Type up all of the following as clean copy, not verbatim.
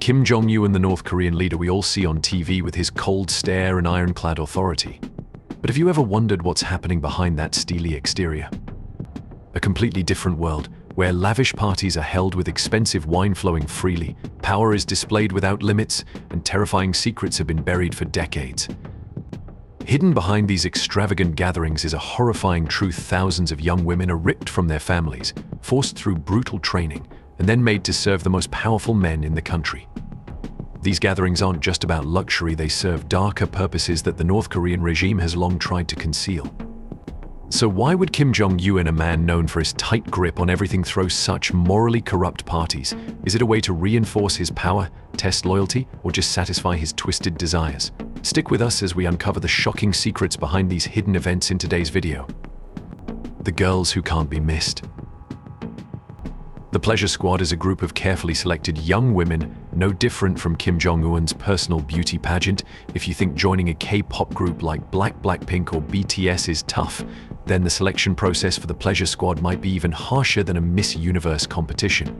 Kim Jong Un, the North Korean leader we all see on TV with his cold stare and ironclad authority. But have you ever wondered what's happening behind that steely exterior? A completely different world, where lavish parties are held with expensive wine flowing freely, power is displayed without limits, and terrifying secrets have been buried for decades. Hidden behind these extravagant gatherings is a horrifying truth: thousands of young women are ripped from their families, forced through brutal training, and then made to serve the most powerful men in the country. These gatherings aren't just about luxury, they serve darker purposes that the North Korean regime has long tried to conceal. So why would Kim Jong Un, a man known for his tight grip on everything, throw such morally corrupt parties? Is it a way to reinforce his power, test loyalty, or just satisfy his twisted desires? Stick with us as we uncover the shocking secrets behind these hidden events in today's video. The girls who can't be missed. The Pleasure Squad is a group of carefully selected young women, no different from Kim Jong Un's personal beauty pageant. If you think joining a K-pop group like Blackpink or BTS is tough, then the selection process for the Pleasure Squad might be even harsher than a Miss Universe competition.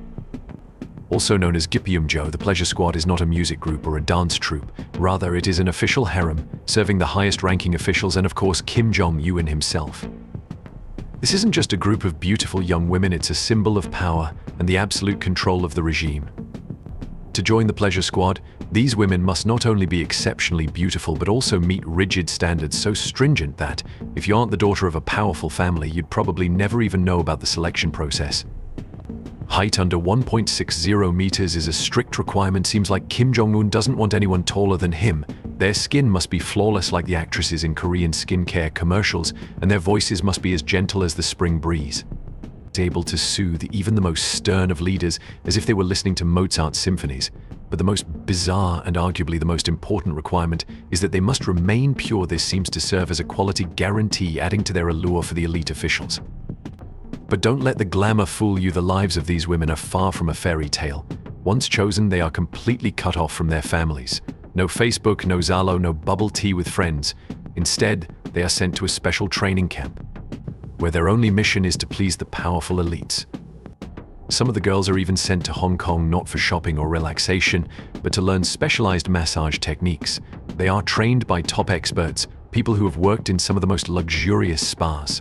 Also known as Gipyeomjo, the Pleasure Squad is not a music group or a dance troupe. Rather, it is an official harem, serving the highest-ranking officials and, of course, Kim Jong Un himself. This isn't just a group of beautiful young women, it's a symbol of power and the absolute control of the regime. To join the Pleasure Squad, these women must not only be exceptionally beautiful but also meet rigid standards so stringent that, if you aren't the daughter of a powerful family, you'd probably never even know about the selection process. Height under 1.60 meters is a strict requirement. Seems like Kim Jong Un doesn't want anyone taller than him. Their skin must be flawless like the actresses in Korean skincare commercials, and their voices must be as gentle as the spring breeze. Able to soothe even the most stern of leaders as if they were listening to Mozart's symphonies. But the most bizarre and arguably the most important requirement is that they must remain pure. This seems to serve as a quality guarantee, adding to their allure for the elite officials. But don't let the glamour fool you. The lives of these women are far from a fairy tale. Once chosen, they are completely cut off from their families. No Facebook, no Zalo, no bubble tea with friends. Instead, they are sent to a special training camp, where their only mission is to please the powerful elites. Some of the girls are even sent to Hong Kong not for shopping or relaxation, but to learn specialized massage techniques. They are trained by top experts, people who have worked in some of the most luxurious spas.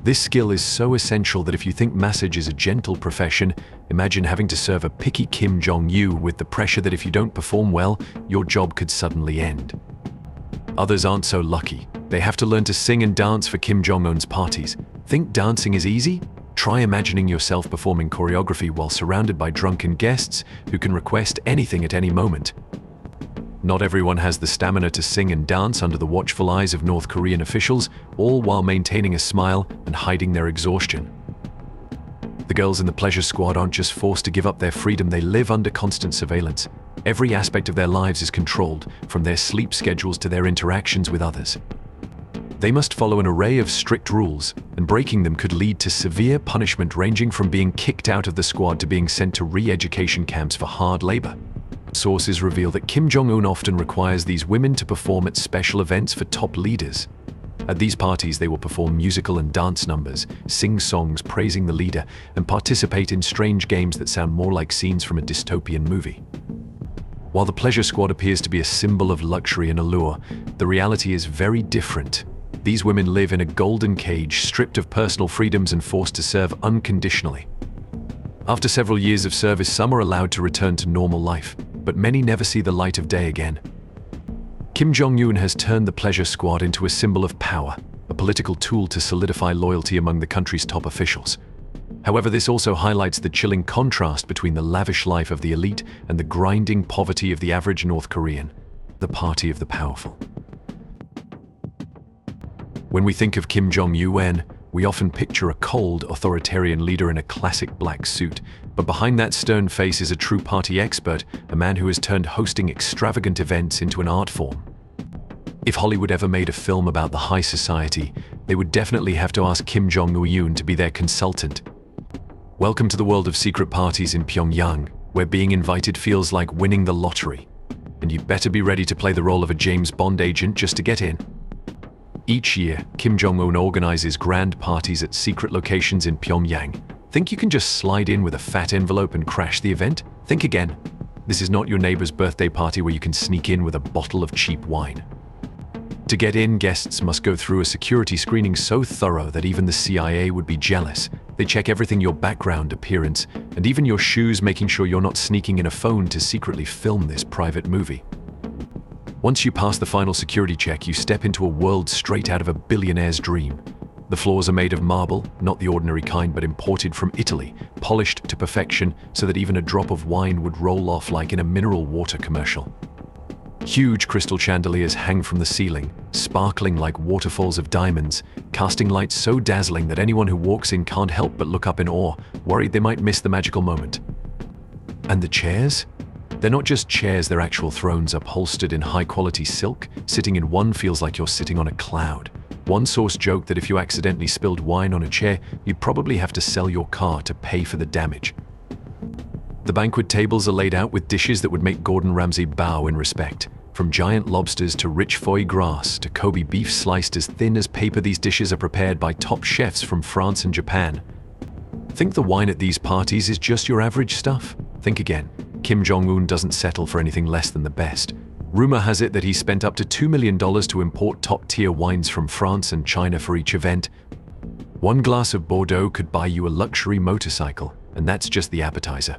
This skill is so essential that if you think massage is a gentle profession, imagine having to serve a picky Kim Jong Un with the pressure that if you don't perform well, your job could suddenly end. Others aren't so lucky. They have to learn to sing and dance for Kim Jong Un's parties. Think dancing is easy? Try imagining yourself performing choreography while surrounded by drunken guests who can request anything at any moment. Not everyone has the stamina to sing and dance under the watchful eyes of North Korean officials, all while maintaining a smile and hiding their exhaustion. The girls in the Pleasure Squad aren't just forced to give up their freedom, they live under constant surveillance. Every aspect of their lives is controlled, from their sleep schedules to their interactions with others. They must follow an array of strict rules, and breaking them could lead to severe punishment, ranging from being kicked out of the squad to being sent to re-education camps for hard labor. Sources reveal that Kim Jong Un often requires these women to perform at special events for top leaders. At these parties, they will perform musical and dance numbers, sing songs praising the leader, and participate in strange games that sound more like scenes from a dystopian movie. While the Pleasure Squad appears to be a symbol of luxury and allure, the reality is very different. These women live in a golden cage, stripped of personal freedoms and forced to serve unconditionally. After several years of service, some are allowed to return to normal life, but many never see the light of day again. Kim Jong Un has turned the Pleasure Squad into a symbol of power, a political tool to solidify loyalty among the country's top officials. However, this also highlights the chilling contrast between the lavish life of the elite and the grinding poverty of the average North Korean, the party of the powerful. When we think of Kim Jong Un, we often picture a cold, authoritarian leader in a classic black suit. But behind that stern face is a true party expert, a man who has turned hosting extravagant events into an art form. If Hollywood ever made a film about the high society, they would definitely have to ask Kim Jong Un to be their consultant. Welcome to the world of secret parties in Pyongyang, where being invited feels like winning the lottery. And you'd better be ready to play the role of a James Bond agent just to get in. Each year, Kim Jong Un organizes grand parties at secret locations in Pyongyang. Think you can just slide in with a fat envelope and crash the event? Think again. This is not your neighbor's birthday party where you can sneak in with a bottle of cheap wine. To get in, guests must go through a security screening so thorough that even the CIA would be jealous. They check everything: your background, appearance, and even your shoes, making sure you're not sneaking in a phone to secretly film this private movie. Once you pass the final security check, you step into a world straight out of a billionaire's dream. The floors are made of marble, not the ordinary kind, but imported from Italy, polished to perfection so that even a drop of wine would roll off like in a mineral water commercial. Huge crystal chandeliers hang from the ceiling, sparkling like waterfalls of diamonds, casting light so dazzling that anyone who walks in can't help but look up in awe, worried they might miss the magical moment. And the chairs? They're not just chairs, they're actual thrones upholstered in high-quality silk. Sitting in one feels like you're sitting on a cloud. One source joked that if you accidentally spilled wine on a chair, you'd probably have to sell your car to pay for the damage. The banquet tables are laid out with dishes that would make Gordon Ramsay bow in respect. From giant lobsters to rich foie gras to Kobe beef sliced as thin as paper, these dishes are prepared by top chefs from France and Japan. Think the wine at these parties is just your average stuff? Think again. Kim Jong Un doesn't settle for anything less than the best. Rumor has it that he spent up to $2 million to import top-tier wines from France and China for each event. One glass of Bordeaux could buy you a luxury motorcycle, and that's just the appetizer.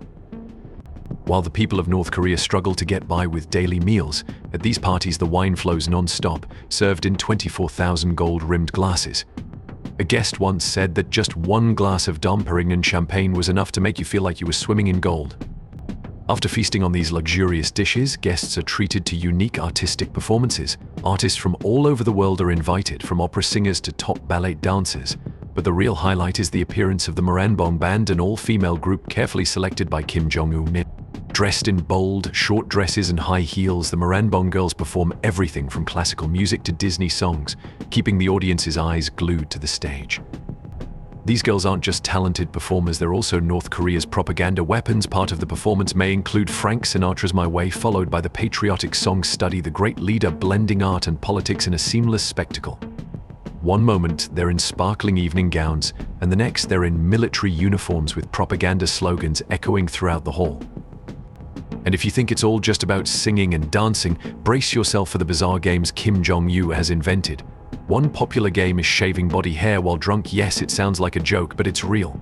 While the people of North Korea struggle to get by with daily meals, at these parties the wine flows non-stop, served in 24,000 gold-rimmed glasses. A guest once said that just one glass of Dom Perignon champagne was enough to make you feel like you were swimming in gold. After feasting on these luxurious dishes, guests are treated to unique artistic performances. Artists from all over the world are invited, from opera singers to top ballet dancers. But the real highlight is the appearance of the Moranbong Band, an all-female group carefully selected by Kim Jong Un. Dressed in bold, short dresses and high heels, the Moranbong girls perform everything from classical music to Disney songs, keeping the audience's eyes glued to the stage. These girls aren't just talented performers, they're also North Korea's propaganda weapons. Part of the performance may include Frank Sinatra's My Way, followed by the patriotic song Study, the great leader blending art and politics in a seamless spectacle. One moment, they're in sparkling evening gowns, and the next, they're in military uniforms with propaganda slogans echoing throughout the hall. And if you think it's all just about singing and dancing, brace yourself for the bizarre games Kim Jong Un has invented. One popular game is shaving body hair while drunk. Yes, it sounds like a joke, but it's real.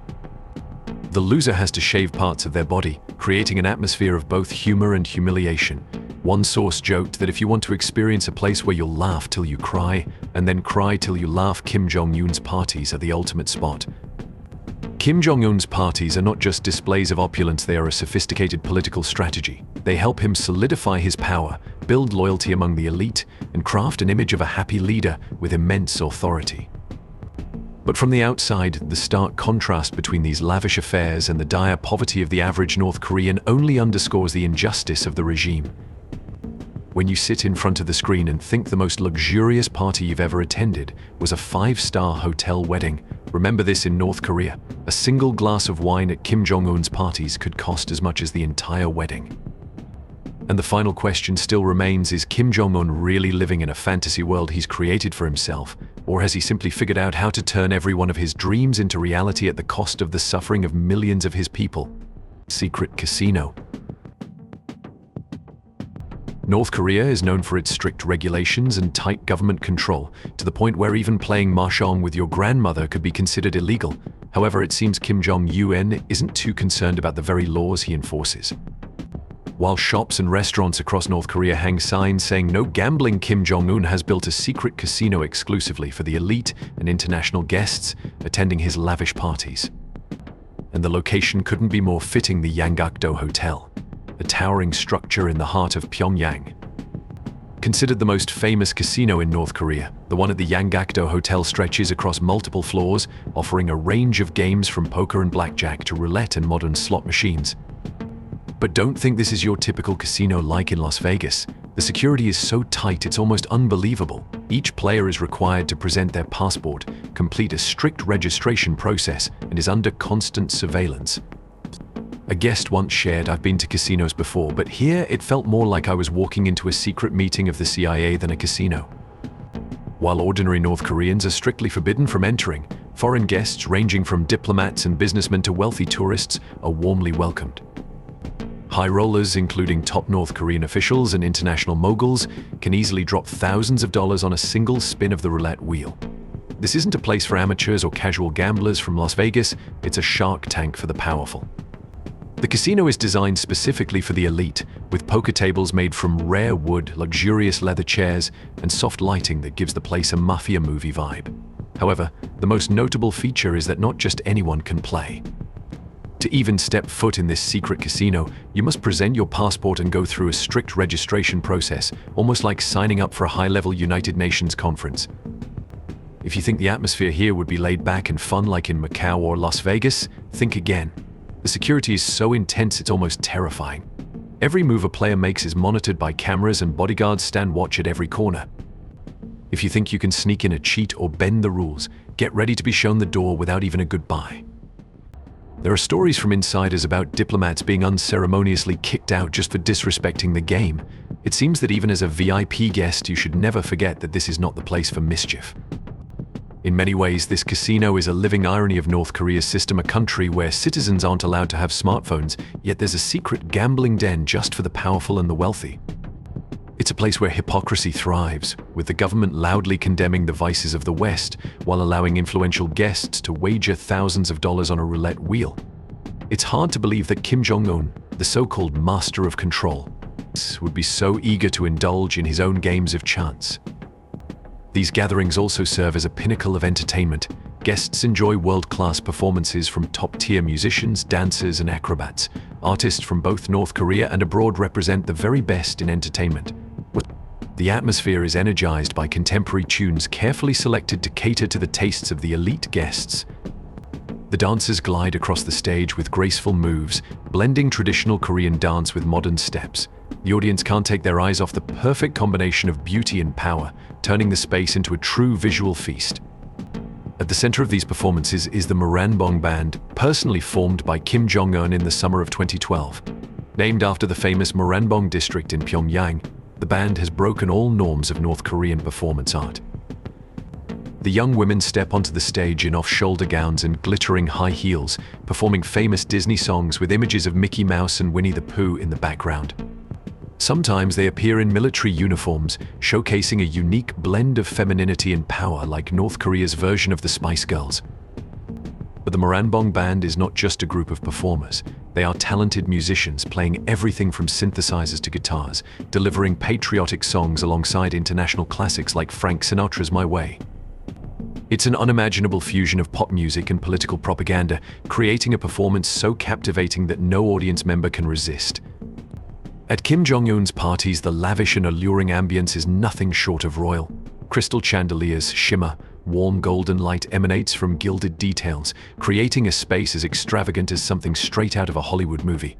The loser has to shave parts of their body, creating an atmosphere of both humor and humiliation. One source joked that if you want to experience a place where you'll laugh till you cry, and then cry till you laugh, Kim Jong Un's parties are the ultimate spot. Kim Jong Un's parties are not just displays of opulence, they are a sophisticated political strategy. They help him solidify his power, build loyalty among the elite, and craft an image of a happy leader with immense authority. But from the outside, the stark contrast between these lavish affairs and the dire poverty of the average North Korean only underscores the injustice of the regime. When you sit in front of the screen and think the most luxurious party you've ever attended was a 5-star hotel wedding, remember this: in North Korea, a single glass of wine at Kim Jong Un's parties could cost as much as the entire wedding. And the final question still remains: is Kim Jong Un really living in a fantasy world he's created for himself, or has he simply figured out how to turn every one of his dreams into reality at the cost of the suffering of millions of his people? Secret casino. North Korea is known for its strict regulations and tight government control, to the point where even playing mahjong with your grandmother could be considered illegal. However, it seems Kim Jong Un isn't too concerned about the very laws he enforces. While shops and restaurants across North Korea hang signs saying no gambling, Kim Jong Un has built a secret casino exclusively for the elite and international guests attending his lavish parties. And the location couldn't be more fitting: the Yanggakdo Hotel, a towering structure in the heart of Pyongyang. Considered the most famous casino in North Korea, the one at the Yanggakdo Hotel stretches across multiple floors, offering a range of games from poker and blackjack to roulette and modern slot machines. But don't think this is your typical casino like in Las Vegas. The security is so tight it's almost unbelievable. Each player is required to present their passport, complete a strict registration process, and is under constant surveillance. A guest once shared, "I've been to casinos before, but here it felt more like I was walking into a secret meeting of the CIA than a casino." While ordinary North Koreans are strictly forbidden from entering, foreign guests ranging from diplomats and businessmen to wealthy tourists are warmly welcomed. High rollers, including top North Korean officials and international moguls, can easily drop thousands of dollars on a single spin of the roulette wheel. This isn't a place for amateurs or casual gamblers from Las Vegas, it's a shark tank for the powerful. The casino is designed specifically for the elite, with poker tables made from rare wood, luxurious leather chairs, and soft lighting that gives the place a mafia movie vibe. However, the most notable feature is that not just anyone can play. To even step foot in this secret casino, you must present your passport and go through a strict registration process, almost like signing up for a high-level United Nations conference. If you think the atmosphere here would be laid back and fun like in Macau or Las Vegas, think again. The security is so intense it's almost terrifying. Every move a player makes is monitored by cameras and bodyguards stand watch at every corner. If you think you can sneak in a cheat or bend the rules, get ready to be shown the door without even a goodbye. There are stories from insiders about diplomats being unceremoniously kicked out just for disrespecting the game. It seems that even as a VIP guest, you should never forget that this is not the place for mischief. In many ways, this casino is a living irony of North Korea's system, a country where citizens aren't allowed to have smartphones, yet there's a secret gambling den just for the powerful and the wealthy. It's a place where hypocrisy thrives, with the government loudly condemning the vices of the West while allowing influential guests to wager thousands of dollars on a roulette wheel. It's hard to believe that Kim Jong Un, the so-called master of control, would be so eager to indulge in his own games of chance. These gatherings also serve as a pinnacle of entertainment. Guests enjoy world-class performances from top-tier musicians, dancers, and acrobats. Artists from both North Korea and abroad represent the very best in entertainment. The atmosphere is energized by contemporary tunes carefully selected to cater to the tastes of the elite guests. The dancers glide across the stage with graceful moves, blending traditional Korean dance with modern steps. The audience can't take their eyes off the perfect combination of beauty and power, turning the space into a true visual feast. At the center of these performances is the Moranbong Band, personally formed by Kim Jong Un in the summer of 2012. Named after the famous Moranbong district in Pyongyang, the band has broken all norms of North Korean performance art. The young women step onto the stage in off-shoulder gowns and glittering high heels, performing famous Disney songs with images of Mickey Mouse and Winnie the Pooh in the background. Sometimes they appear in military uniforms, showcasing a unique blend of femininity and power like North Korea's version of the Spice Girls. But the Moranbong Band is not just a group of performers. They are talented musicians playing everything from synthesizers to guitars, delivering patriotic songs alongside international classics like Frank Sinatra's My Way. It's an unimaginable fusion of pop music and political propaganda, creating a performance so captivating that no audience member can resist. At Kim Jong Un's parties, the lavish and alluring ambience is nothing short of royal. Crystal chandeliers shimmer, warm golden light emanates from gilded details, creating a space as extravagant as something straight out of a Hollywood movie.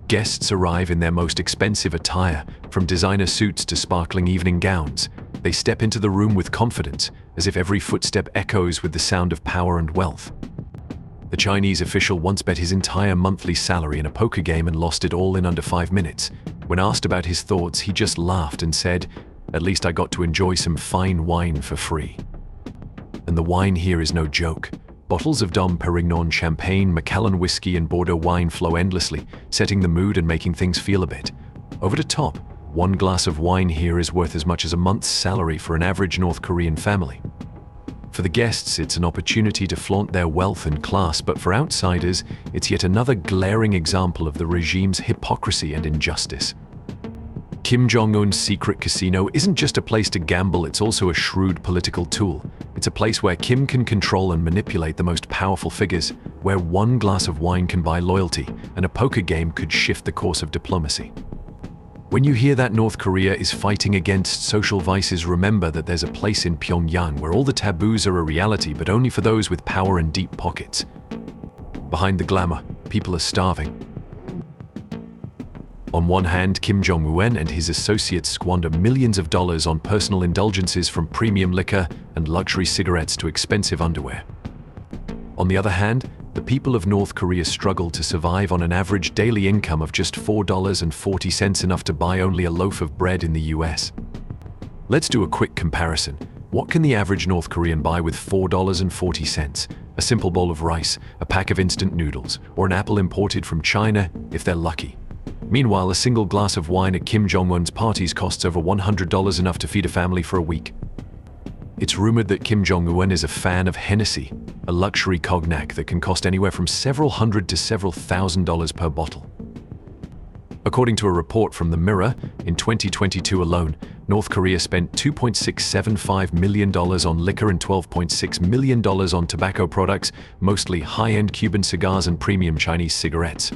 Guests arrive in their most expensive attire, from designer suits to sparkling evening gowns. They step into the room with confidence, as if every footstep echoes with the sound of power and wealth. The Chinese official once bet his entire monthly salary in a poker game and lost it all in under 5 minutes. When asked about his thoughts, he just laughed and said, "At least I got to enjoy some fine wine for free." And the wine here is no joke. Bottles of Dom Perignon champagne, Macallan whiskey, and Bordeaux wine flow endlessly, setting the mood and making things feel a bit over the top. One glass of wine here is worth as much as a month's salary for an average North Korean family. For the guests, it's an opportunity to flaunt their wealth and class, but for outsiders, it's yet another glaring example of the regime's hypocrisy and injustice. Kim Jong Un's secret casino isn't just a place to gamble, it's also a shrewd political tool. It's a place where Kim can control and manipulate the most powerful figures, where one glass of wine can buy loyalty, and a poker game could shift the course of diplomacy. When you hear that North Korea is fighting against social vices, remember that there's a place in Pyongyang where all the taboos are a reality, but only for those with power and deep pockets. Behind the glamour, people are starving. On one hand, Kim Jong Un and his associates squander millions of dollars on personal indulgences, from premium liquor and luxury cigarettes to expensive underwear. On the other hand, the people of North Korea struggle to survive on an average daily income of just $4.40, enough to buy only a loaf of bread in the US. Let's do a quick comparison. What can the average North Korean buy with $4.40? A simple bowl of rice, a pack of instant noodles, or an apple imported from China if they're lucky. Meanwhile, a single glass of wine at Kim Jong Un's parties costs over $100, enough to feed a family for a week. It's rumored that Kim Jong Un is a fan of Hennessy, a luxury cognac that can cost anywhere from several hundred to several $1,000s per bottle. According to a report from The Mirror, in 2022 alone, North Korea spent $2.675 million on liquor and $12.6 million on tobacco products, mostly high-end Cuban cigars and premium Chinese cigarettes.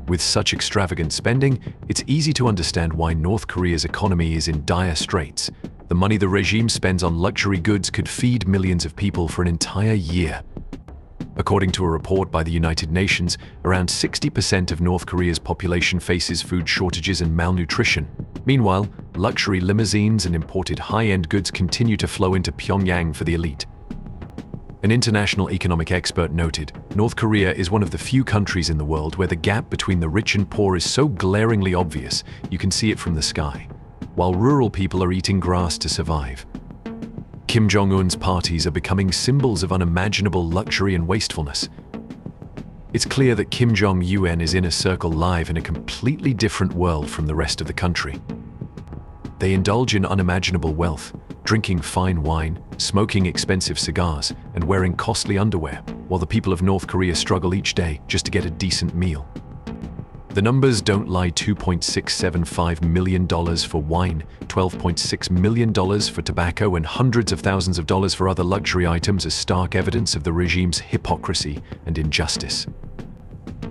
With such extravagant spending, it's easy to understand why North Korea's economy is in dire straits. The money the regime spends on luxury goods could feed millions of people for an entire year. According to a report by the United Nations, around 60% of North Korea's population faces food shortages and malnutrition. Meanwhile, luxury limousines and imported high-end goods continue to flow into Pyongyang for the elite. An international economic expert noted, North Korea is one of the few countries in the world where the gap between the rich and poor is so glaringly obvious you can see it from the sky, while rural people are eating grass to survive. Kim Jong Un's parties are becoming symbols of unimaginable luxury and wastefulness. It's clear that Kim Jong Un is in a circle live in a completely different world from the rest of the country. They indulge in unimaginable wealth, drinking fine wine, smoking expensive cigars, and wearing costly underwear, while the people of North Korea struggle each day just to get a decent meal. The numbers don't lie. $2.675 million for wine, $12.6 million for tobacco, and hundreds of thousands of dollars for other luxury items are stark evidence of the regime's hypocrisy and injustice.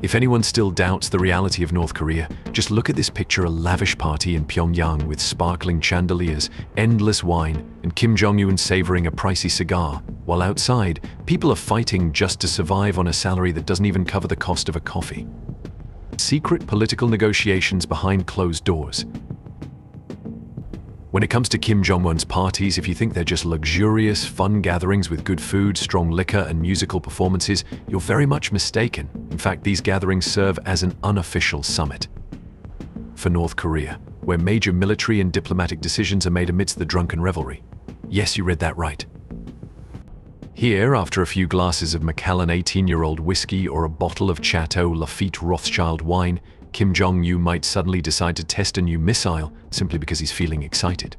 If anyone still doubts the reality of North Korea, just look at this picture: a lavish party in Pyongyang with sparkling chandeliers, endless wine, and Kim Jong Un savoring a pricey cigar, while outside, people are fighting just to survive on a salary that doesn't even cover the cost of a coffee. Secret political negotiations behind closed doors. When it comes to Kim Jong Un's parties, if you think they're just luxurious, fun gatherings with good food, strong liquor, and musical performances, you're very much mistaken. In fact, these gatherings serve as an unofficial summit for North Korea, where major military and diplomatic decisions are made amidst the drunken revelry. Yes, you read that right. Here, after a few glasses of Macallan 18-year-old whiskey or a bottle of Chateau Lafite Rothschild wine, Kim Jong Un might suddenly decide to test a new missile simply because he's feeling excited.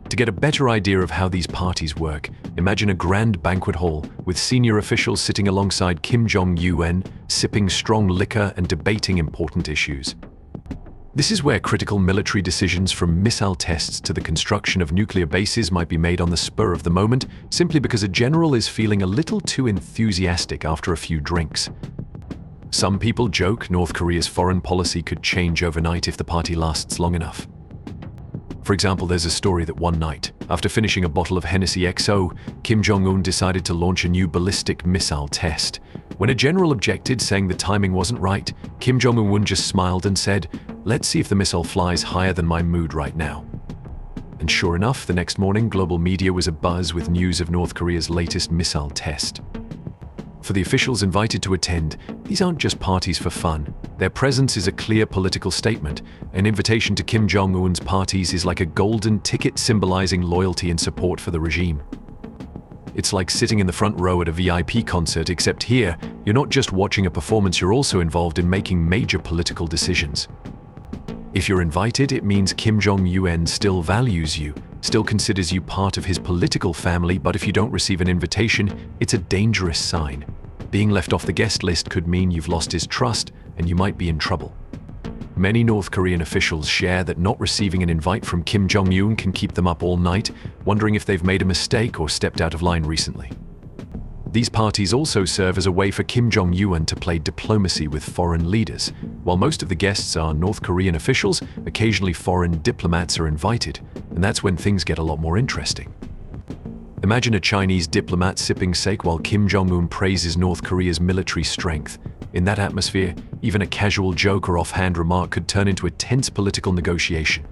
To get a better idea of how these parties work, imagine a grand banquet hall with senior officials sitting alongside Kim Jong Un, sipping strong liquor and debating important issues. This is where critical military decisions, from missile tests to the construction of nuclear bases, might be made on the spur of the moment, simply because a general is feeling a little too enthusiastic after a few drinks. Some people joke North Korea's foreign policy could change overnight if the party lasts long enough. For example, there's a story that one night, after finishing a bottle of Hennessy XO, Kim Jong Un decided to launch a new ballistic missile test. When a general objected, saying the timing wasn't right, Kim Jong Un just smiled and said, "Let's see if the missile flies higher than my mood right now." And sure enough, the next morning, global media was abuzz with news of North Korea's latest missile test. For the officials invited to attend, these aren't just parties for fun. Their presence is a clear political statement. An invitation to Kim Jong Un's parties is like a golden ticket symbolizing loyalty and support for the regime. It's like sitting in the front row at a VIP concert, except here, you're not just watching a performance, you're also involved in making major political decisions. If you're invited, it means Kim Jong Un still values you, still considers you part of his political family, but if you don't receive an invitation, it's a dangerous sign. Being left off the guest list could mean you've lost his trust and you might be in trouble. Many North Korean officials share that not receiving an invite from Kim Jong Un can keep them up all night, wondering if they've made a mistake or stepped out of line recently. These parties also serve as a way for Kim Jong Un to play diplomacy with foreign leaders. While most of the guests are North Korean officials, occasionally foreign diplomats are invited, and that's when things get a lot more interesting. Imagine a Chinese diplomat sipping sake while Kim Jong Un praises North Korea's military strength. In that atmosphere, even a casual joke or offhand remark could turn into a tense political negotiation.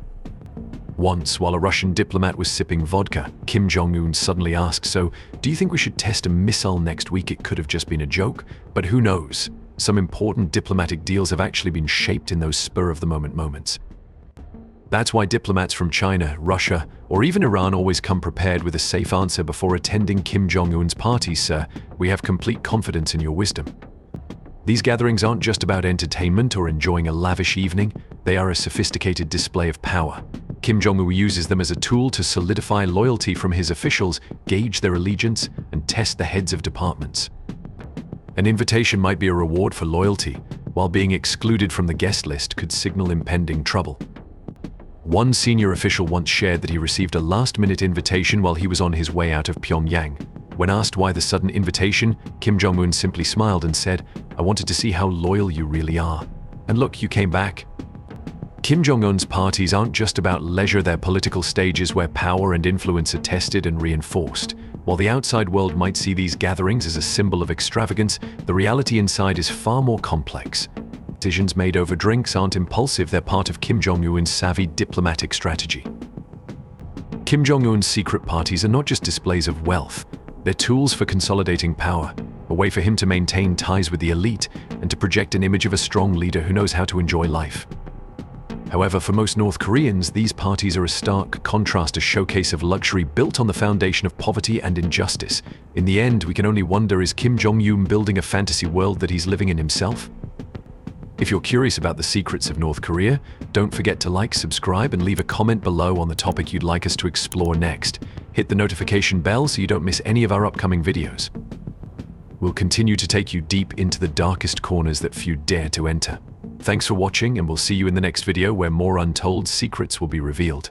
Once, while a Russian diplomat was sipping vodka, Kim Jong Un suddenly asked, "So, do you think we should test a missile next week?" It could have just been a joke, but who knows? Some important diplomatic deals have actually been shaped in those spur-of-the-moment moments. That's why diplomats from China, Russia, or even Iran always come prepared with a safe answer before attending Kim Jong Un's parties. "Sir, we have complete confidence in your wisdom." These gatherings aren't just about entertainment or enjoying a lavish evening, they are a sophisticated display of power. Kim Jong Un uses them as a tool to solidify loyalty from his officials, gauge their allegiance, and test the heads of departments. An invitation might be a reward for loyalty, while being excluded from the guest list could signal impending trouble. One senior official once shared that he received a last-minute invitation while he was on his way out of Pyongyang. When asked why the sudden invitation, Kim Jong Un simply smiled and said, "I wanted to see how loyal you really are. And look, you came back." Kim Jong Un's parties aren't just about leisure, they're political stages where power and influence are tested and reinforced. While the outside world might see these gatherings as a symbol of extravagance, the reality inside is far more complex. Decisions made over drinks aren't impulsive, they're part of Kim Jong Un's savvy diplomatic strategy. Kim Jong Un's secret parties are not just displays of wealth, they're tools for consolidating power, a way for him to maintain ties with the elite and to project an image of a strong leader who knows how to enjoy life. However, for most North Koreans, these parties are a stark contrast, a showcase of luxury built on the foundation of poverty and injustice. In the end, we can only wonder, is Kim Jong Un building a fantasy world that he's living in himself? If you're curious about the secrets of North Korea, don't forget to like, subscribe, and leave a comment below on the topic you'd like us to explore next. Hit the notification bell so you don't miss any of our upcoming videos. We'll continue to take you deep into the darkest corners that few dare to enter. Thanks for watching, and we'll see you in the next video where more untold secrets will be revealed.